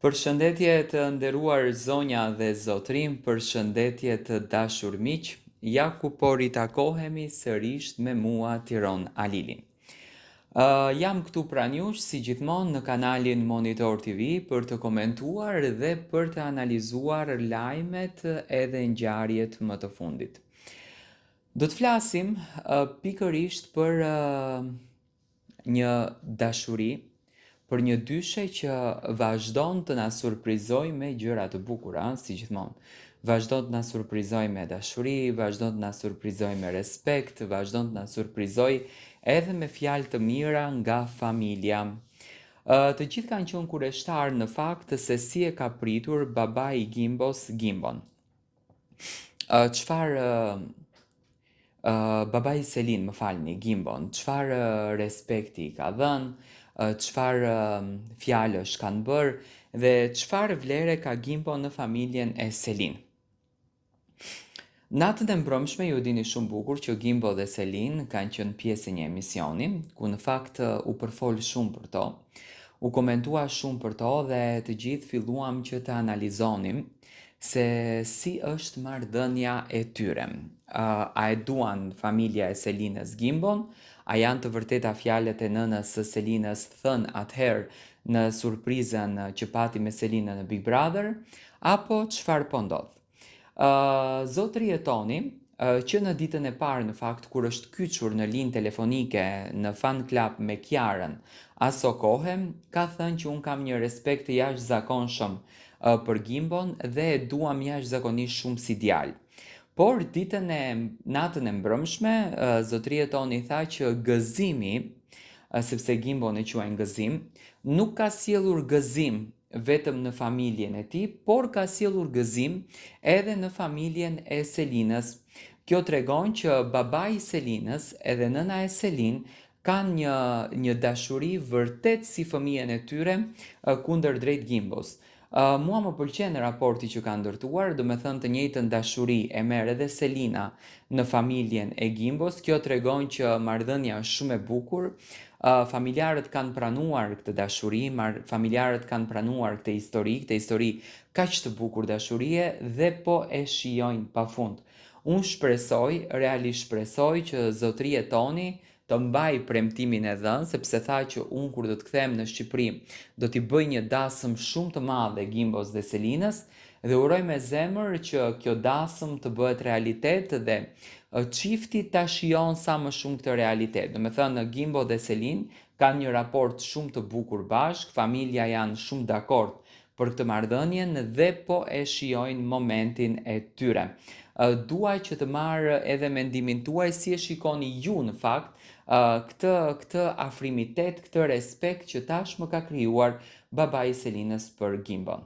Përshëndetje të nderuar zonja dhe zotrim, përshëndetje të dashur miq, ja ku po ritakohemi sërish me mua Tiron Alili. Jam këtu pranë jush si gjithmonë në kanalin Monitor TV për të komentuar dhe për të analizuar lajmet edhe ngjarjet më të fundit. Do të flasim pikërisht për një dashuri, për një dyshe që vazhdon të na surprizoj me gjëra të bukura, si gjithmonë. Vazhdon të na surprizoj me dashuri, vazhdon të na surprizoj me respekt, vazhdon të na surprizoj edhe me fjalë të mira nga familja. Të gjithë kanë qenë kureshtar në fakt se si e ka pritur babai i Gimbos Gimbon. Babai i Selin, më falni, Gimbon, çfarë respekti i ka dhënë, çfarë fjalësh kanë bërë dhe çfarë vlere ka Gimbo në familjen e Selin. Natën e mbrëmshme ju dini shumë bukur që Gimbo dhe Selin kanë qenë pjesë e një emisioni, ku në fakt u përfol shumë për to, u komentua shumë për to dhe të gjithë filluam që të analizonim se si është marrëdhënia e tyre. A e duan familja e Selinës Gimbon? A janë të vërteta fjalët e nënës së Selinës thënë atëherë në surprizën që pati me Selinën në Big Brother? Apo çfarë po ndodh? Zotri Jetoni, që në ditën e parë në fakt kur është kyçur në linjë telefonike në fan club me Kiarën, aso kohë ka thënë që unë kam një respekt të jashtëzakonshëm për Gimbon dhe e duam jashtëzakonisht shumë si djalë. Por natën e mbrëmshme, zotri Jetoni tha që gëzimi, sepse Gimbon e quajnë gëzim, nuk ka sjellur gëzim vetëm në familjen e tij, por ka sjellur gëzim edhe në familjen e Selinës. Kjo tregon që babai i Selinës edhe nëna e Selin kanë një dashuri vërtet si fëmijën e tyre kundër drejt Gimbos. Mua më pëlqen raporti që ka ndërtuar, do me thënë të njëjtën dashuri e merr edhe Selina në familjen e Gimbos. Kjo tregon që marrëdhënia është shumë e bukur. Familjarët kanë pranuar këtë dashuri, familjarët kanë pranuar këtë histori kaq të bukur dashurie dhe po e shijojnë pafund. Unë realisht shpresoj që zotri Jetoni të mbaj premtimin e dhënë, sepse tha që unë kur do të kthehem në Shqipëri do t'i bëj një dasëm shumë të madhe Gimbos dhe Selinës dhe uroj me zemër që kjo dasëm të bëhet realitet dhe çifti ta shijon sa më shumë këtë realitet. Do me thënë Gimbo dhe Selin kanë një raport shumë të bukur bashkë, familja janë shumë dakord për këtë marrëdhënien dhe po e shijojnë momentin e tyre. Dua që të marr edhe mendimin tuaj si e shikoni ju në fakt këtë afrimitet, këtë respekt që tashmë ka krijuar babai i Selinës për Gimbon.